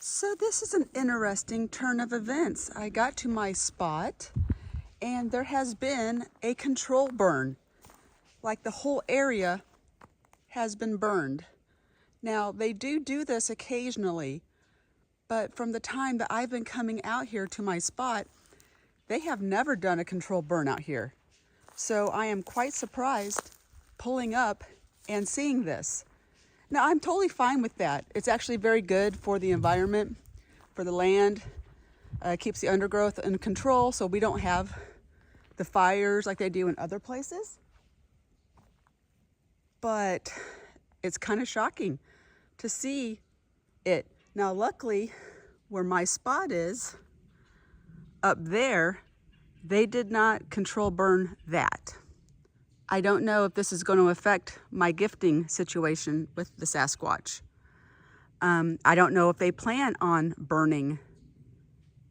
So this is an interesting turn of events. I got to my spot and there has been a control burn. Like the whole area has been burned. Now they do this occasionally, but from the time that I've been coming out here to my spot, they have never done a control burn out here. So I am quite surprised pulling up and seeing this. Now, I'm totally fine with that. It's actually very good for the environment, for the land. Keeps the undergrowth in control so we don't have the fires like they do in other places. But it's kind of shocking to see it. Now, luckily, where my spot is, up there, they did not control burn that. I don't know if this is going to affect my gifting situation with the Sasquatch. I don't know if they plan on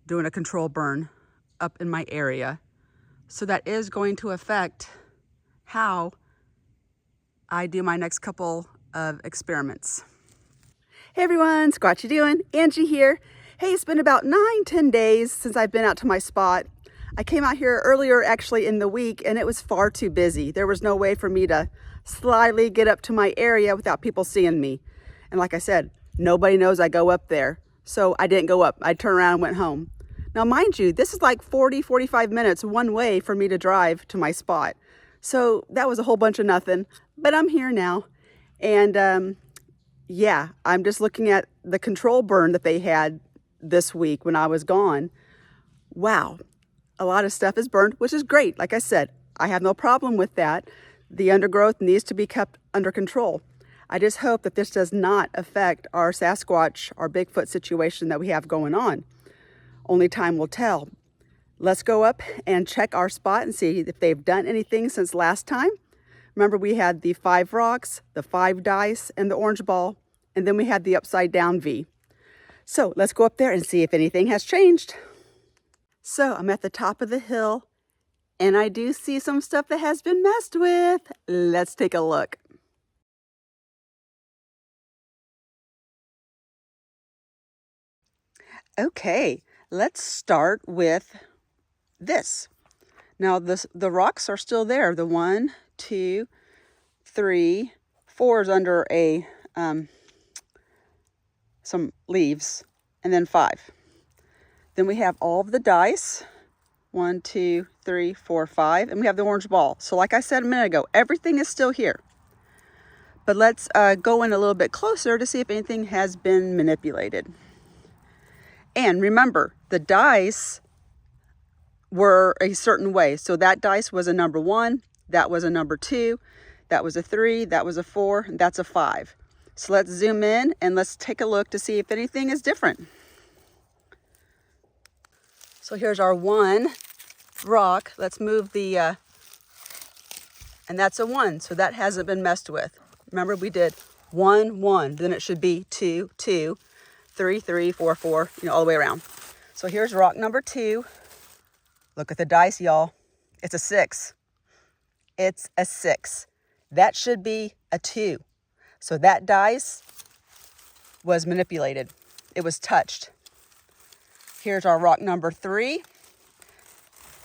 doing a control burn up in my area. So that is going to affect how I do my next couple of experiments. Hey everyone, Squatch'ya doing? Angie here. Hey, it's been about 9-10 days since I've been out to my spot. I came out here earlier actually in the week and it was far too busy. There was no way for me to slyly get up to my area without people seeing me. And like I said, nobody knows I go up there. So I didn't go up. I turned around and went home. Now mind you, this is like 40-45 minutes one way for me to drive to my spot. So that was a whole bunch of nothing, but I'm here now. And yeah, I'm just looking at the control burn that they had this week when I was gone. Wow. A lot of stuff is burned, which is great. Like I said, I have no problem with that. The undergrowth needs to be kept under control. I just hope that this does not affect our Sasquatch, our Bigfoot situation that we have going on. Only time will tell. Let's go up and check our spot and see if they've done anything since last time. Remember, we had the 5 rocks, the 5 dice, and the orange ball, and then we had the upside down V. So let's go up there and see if anything has changed. So I'm at the top of the hill and I do see some stuff that has been messed with. Let's take a look. Okay, let's start with this. Now the rocks are still there. The 1, 2, 3, 4 is under a some leaves, and then 5. Then we have all of the dice, 1, 2, 3, 4, 5, and we have the orange ball. So like I said a minute ago, everything is still here. But let's go in a little bit closer to see if anything has been manipulated. And remember, the dice were a certain way. So that dice was a number 1, that was a number 2, that was a 3, that was a 4, and that's a 5. So let's zoom in and let's take a look to see if anything is different. So here's our 1 rock. Let's move the, and that's a 1. So that hasn't been messed with. Remember, we did 1, 1. Then it should be 2, 2, 3, 3, 4, 4, all the way around. So here's rock number 2. Look at the dice, y'all. It's a 6. It's a 6. That should be a 2. So that dice was manipulated. It was touched. Here's our rock number 3.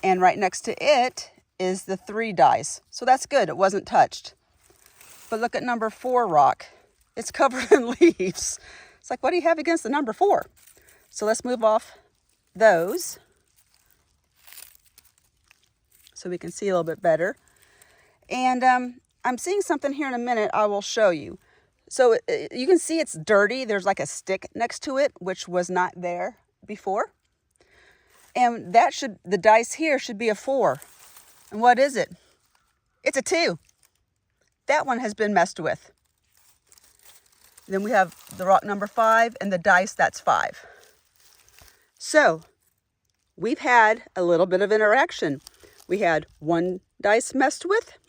And right next to it is the 3 dice. So that's good. It wasn't touched. But look at number 4 rock. It's covered in leaves. It's like, what do you have against the number 4? So let's move off those so we can see a little bit better. And I'm seeing something here in a minute I will show you. So you can see it's dirty. There's like a stick next to it, which was not there before. And the dice here should be a 4. And what is it? It's a 2. That one has been messed with. Then we have the rock number 5 and the dice, that's 5. So we've had a little bit of interaction. We had 1 dice messed with.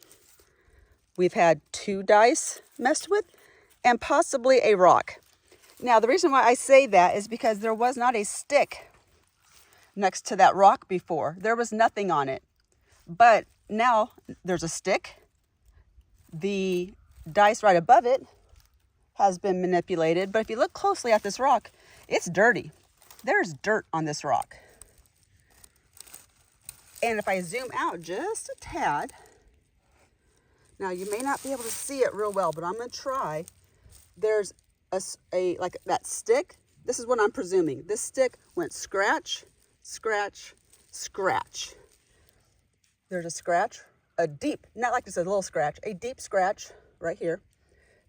We've had 2 dice messed with, and possibly a rock. Now, the reason why I say that is because there was not a stick next to that rock before. There was nothing on it. But now there's a stick, the dice right above it, has been manipulated, but if you look closely at this rock, it's dirty. There's dirt on this rock. And if I zoom out just a tad, now you may not be able to see it real well, but I'm going to try. There's a like that stick. This is what I'm presuming. This stick went scratch, scratch, scratch. There's a scratch, a deep, not like just a little scratch, a deep scratch right here.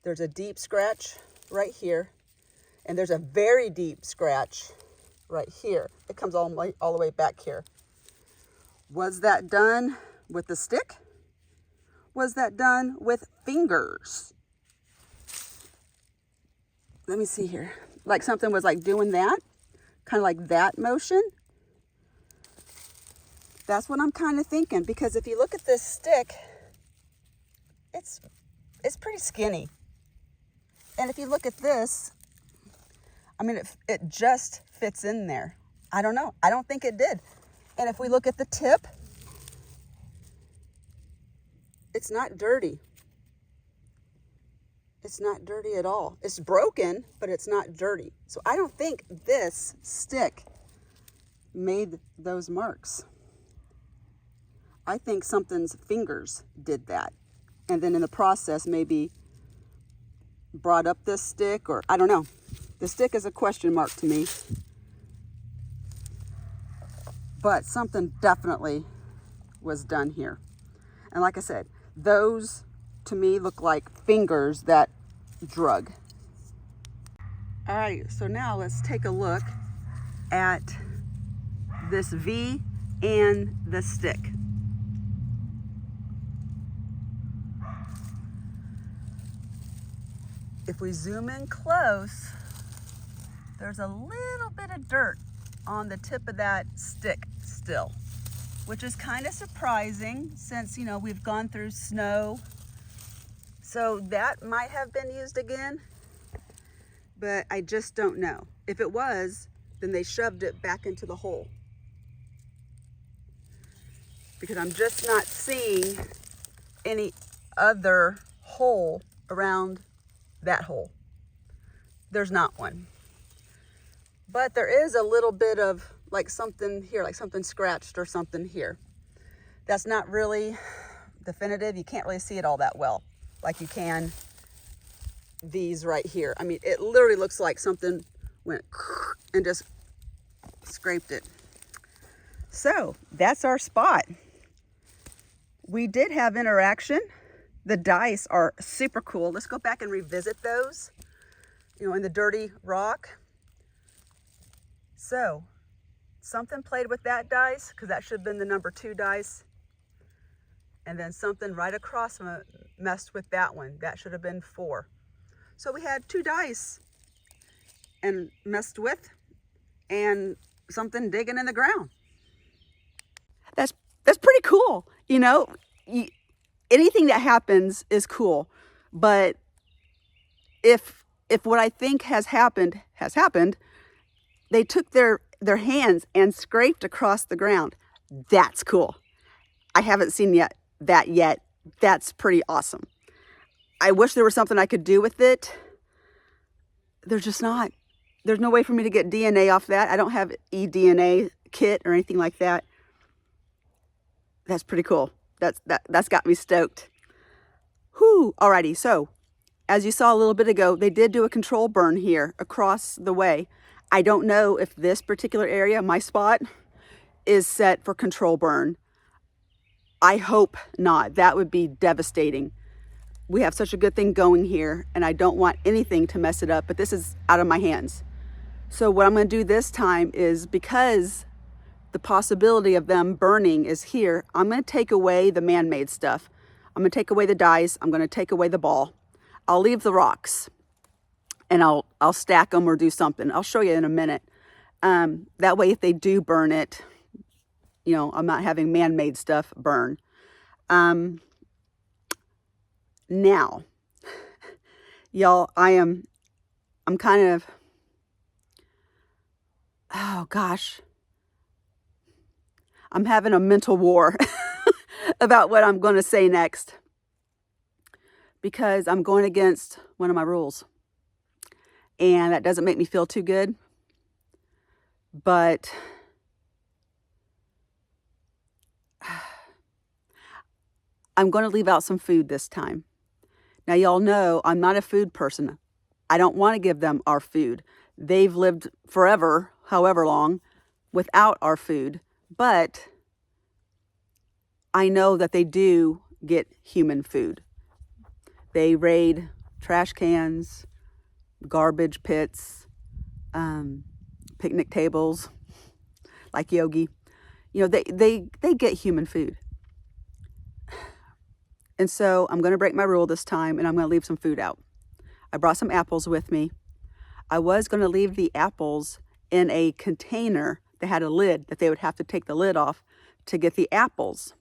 There's a deep scratch right here. And there's a very deep scratch right here. It comes all the way back here. Was that done with the stick? Was that done with fingers? Let me see here. Like something was like doing that, kind of like that motion. That's what I'm kind of thinking, because if you look at this stick, it's pretty skinny. And if you look at this, I mean, it just fits in there. I don't know. I don't think it did. And if we look at the tip, it's not dirty. It's not dirty at all. It's broken, but it's not dirty. So I don't think this stick made those marks. I think something's fingers did that. And then in the process, maybe brought up this stick, or I don't know. The stick is a question mark to me. But something definitely was done here. And like I said, those to me look like fingers that drug. All right, so now let's take a look at this V and the stick. If we zoom in close, there's a little bit of dirt on the tip of that stick still, which is kind of surprising since, you know, we've gone through snow. So that might have been used again, but I just don't know. If it was, then they shoved it back into the hole, because I'm just not seeing any other hole around that hole. There's not one. But there is a little bit of like something here, like something scratched or something here. That's not really definitive. You can't really see it all that well like you can these right here. I mean, it literally looks like something went and just scraped it. So that's our spot. We did have interaction. The dice are super cool. Let's go back and revisit those, you know, in the dirty rock. So something played with that dice, because that should have been the number 2 dice. And then something right across from it messed with that one. That should have been 4. So we had 2 dice and messed with, and something digging in the ground. That's pretty cool. You know, anything that happens is cool. But if what I think has happened, they took their hands and scraped across the ground. That's cool. I haven't seen that yet. That's pretty awesome. I wish there was something I could do with it. There's just not. There's no way for me to get DNA off that. I don't have eDNA kit or anything like that. That's pretty cool. That's got me stoked. Whew. Alrighty, so as you saw a little bit ago, they did do a control burn here across the way. I don't know if this particular area, my spot, is set for control burn. I hope not. That would be devastating. We have such a good thing going here, and I don't want anything to mess it up, but this is out of my hands. So what I'm going to do this time is, because the possibility of them burning is here, I'm going to take away the man-made stuff. I'm going to take away the dice. I'm going to take away the ball. I'll leave the rocks, and I'll stack them or do something. I'll show you in a minute. That way, if they do burn it, you know, I'm not having man-made stuff burn. Now, y'all, I'm kind of, oh gosh, I'm having a mental war about what I'm going to say next, because I'm going against one of my rules. and that doesn't make me feel too good. But I'm going to leave out some food this time. Now, y'all know I'm not a food person. I don't want to give them our food. They've lived forever, however long, without our food. But I know that they do get human food. They raid trash cans, garbage pits, picnic tables, like Yogi. You know, they get human food. And so I'm going to break my rule this time, and I'm going to leave some food out. I brought some apples with me. I was going to leave the apples in a container that had a lid that they would have to take the lid off to get the apples.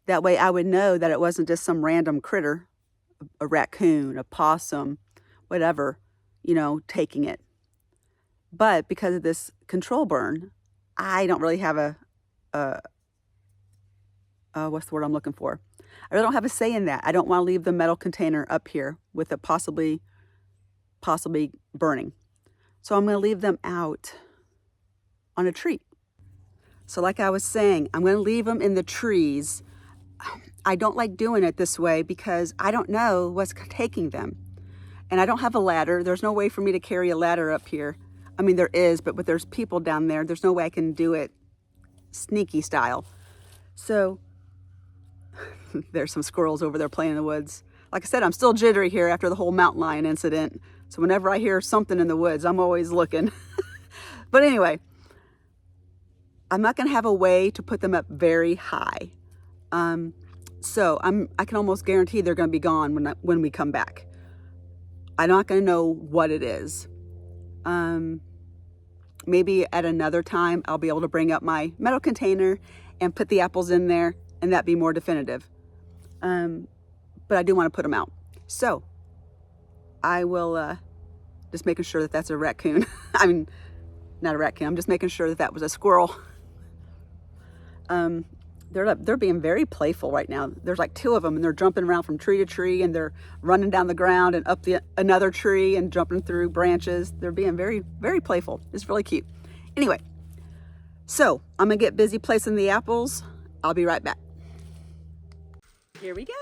That way I would know that it wasn't just some random critter, a raccoon, a possum, whatever, you know, taking it. But because of this control burn, I don't really have what's the word I'm looking for? I really don't have a say in that. I don't want to leave the metal container up here with it possibly burning. So I'm going to leave them out on a tree. So like I was saying, I'm going to leave them in the trees. I don't like doing it this way because I don't know what's taking them. And I don't have a ladder. There's no way for me to carry a ladder up here. I mean, there is, but there's people down there. There's no way I can do it sneaky style. So there's some squirrels over there playing in the woods. Like I said, I'm still jittery here after the whole mountain lion incident. So whenever I hear something in the woods, I'm always looking. But anyway, I'm not going to have a way to put them up very high. So I can almost guarantee they're going to be gone when we come back. I'm not going to know what it is. Maybe at another time, I'll be able to bring up my metal container and put the apples in there, and that'd be more definitive. But I do want to put them out. So I will, just making sure that that's a raccoon. I mean, not a raccoon. I'm just making sure that that was a squirrel. They're being very playful right now. There's like 2 of them, and they're jumping around from tree to tree, and they're running down the ground and up another tree and jumping through branches. They're being very, very playful. It's really cute. Anyway, so I'm gonna get busy placing the apples. I'll be right back. Here we go.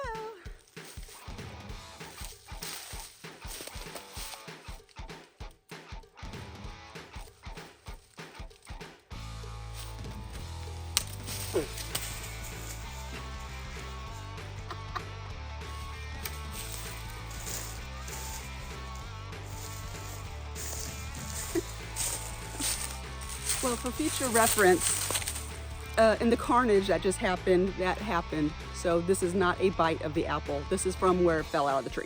Well, for future reference, in the carnage that just happened, that happened. So this is not a bite of the apple. This is from where it fell out of the tree.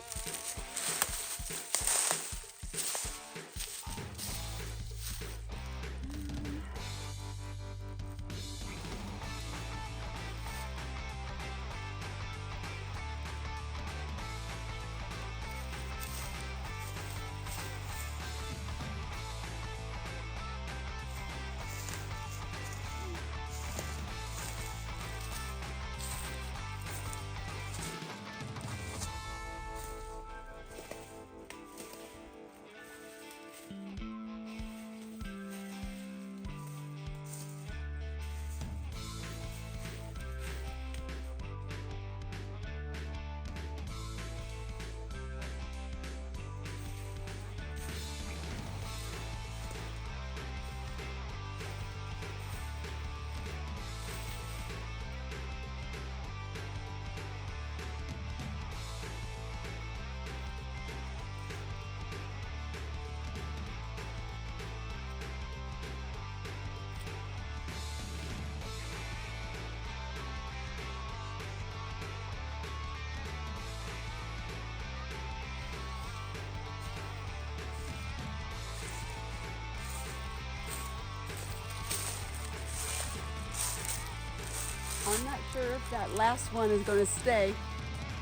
I'm not sure if that last one is going to stay,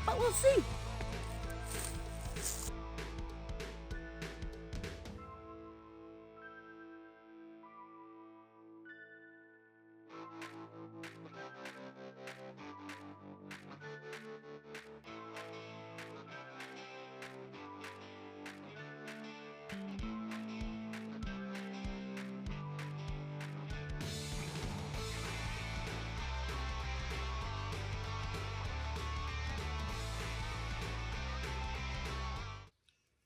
but we'll see.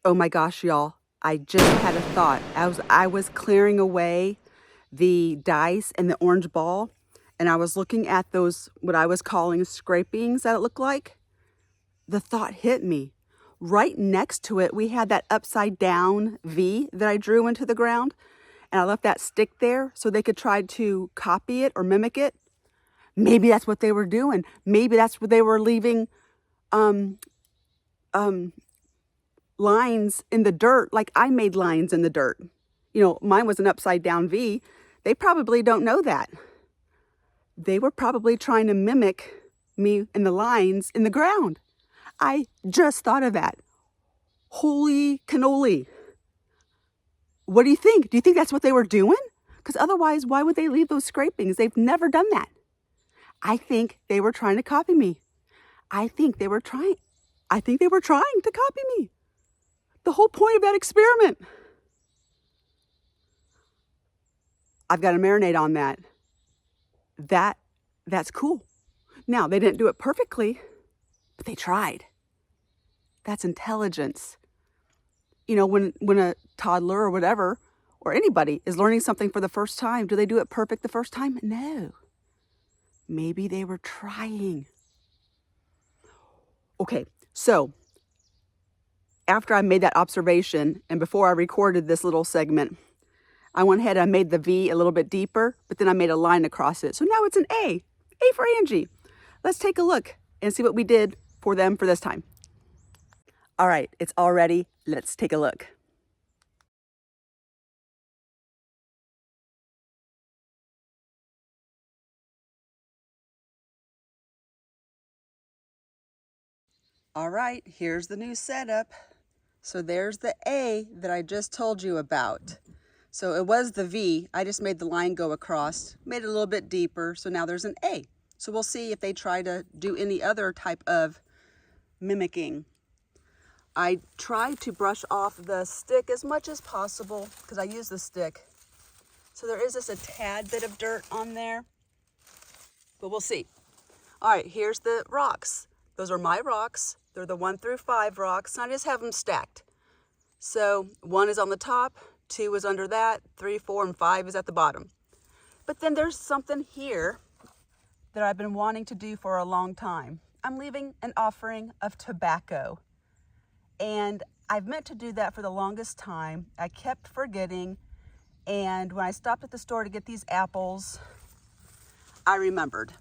Oh my gosh, y'all. I just had a thought. I was clearing away the dice and the orange ball, and I was looking at those, what I was calling scrapings that it looked like. The thought hit me. Right next to it, we had that upside down V that I drew into the ground, and I left that stick there so they could try to copy it or mimic it. Maybe that's what they were doing. Maybe that's what they were leaving lines in the dirt, like I made lines in the dirt. You know, mine was an upside down V. They probably don't know that. They were probably trying to mimic me and the lines in the ground. I just thought of that. Holy cannoli. What do you think? Do you think that's what they were doing? Because otherwise, why would they leave those scrapings? They've never done that. I think they were trying to copy me. I think they were trying to copy me. The whole point of that experiment. I've got to marinate on that. That's cool. Now, they didn't do it perfectly, but they tried. That's intelligence. You know, when a toddler or whatever, or anybody is learning something for the first time, do they do it perfect the first time? No. Maybe they were trying. Okay, so after I made that observation and before I recorded this little segment, I went ahead and I made the V a little bit deeper, but then I made a line across it. So now it's an A. A for Angie. Let's take a look and see what we did for them for this time. All right, it's all ready. Let's take a look. All right, here's the new setup. So there's the A that I just told you about. So it was the V. I just made the line go across, made it a little bit deeper. So now there's an A. So we'll see if they try to do any other type of mimicking. I tried to brush off the stick as much as possible because I use the stick. So there is just a tad bit of dirt on there, but we'll see. All right, here's the rocks. Those are my rocks. They're the 1 through 5 rocks, and I just have them stacked. So 1 is on the top, 2 is under that, 3, 4, and 5 is at the bottom. But then there's something here that I've been wanting to do for a long time. I'm leaving an offering of tobacco. And I've meant to do that for the longest time. I kept forgetting. And when I stopped at the store to get these apples, I remembered.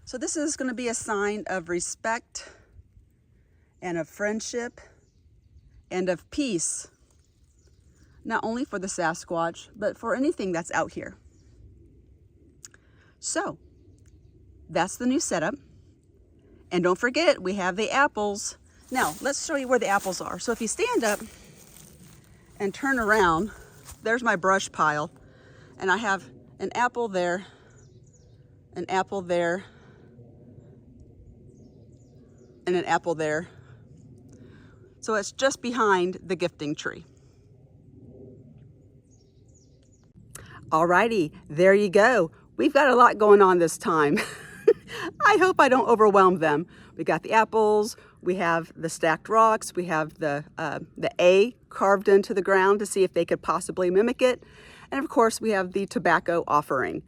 So this is going to be a sign of respect and of friendship and of peace, not only for the Sasquatch, but for anything that's out here. So that's the new setup. And don't forget, we have the apples. Now, let's show you where the apples are. So if you stand up and turn around, there's my brush pile. And I have an apple there, an apple there, and an apple there. So it's just behind the gifting tree. Alrighty, there you go. We've got a lot going on this time. I hope I don't overwhelm them. We got the apples, we have the stacked rocks, we have the A carved into the ground to see if they could possibly mimic it. And of course, we have the tobacco offering.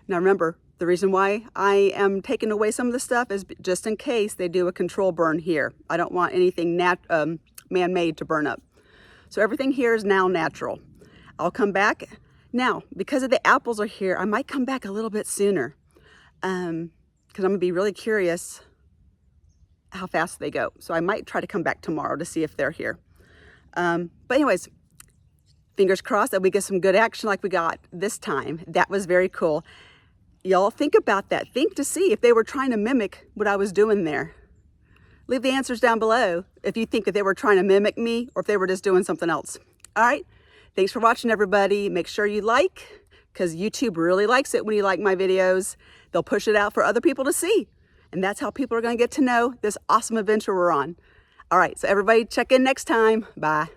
Now remember, the reason why I am taking away some of the stuff is just in case they do a control burn here. I don't want anything man-made to burn up. So everything here is now natural. I'll come back. Now, because of the apples are here, I might come back a little bit sooner because I'm going to be really curious how fast they go. So I might try to come back tomorrow to see if they're here. But anyways, fingers crossed that we get some good action like we got this time. That was very cool. Y'all think about that. Think to see if they were trying to mimic what I was doing there. Leave the answers down below if you think that they were trying to mimic me or if they were just doing something else. All right. Thanks for watching, everybody. Make sure you like, because YouTube really likes it when you like my videos. They'll push it out for other people to see. And that's how people are going to get to know this awesome adventure we're on. All right. So everybody check in next time. Bye.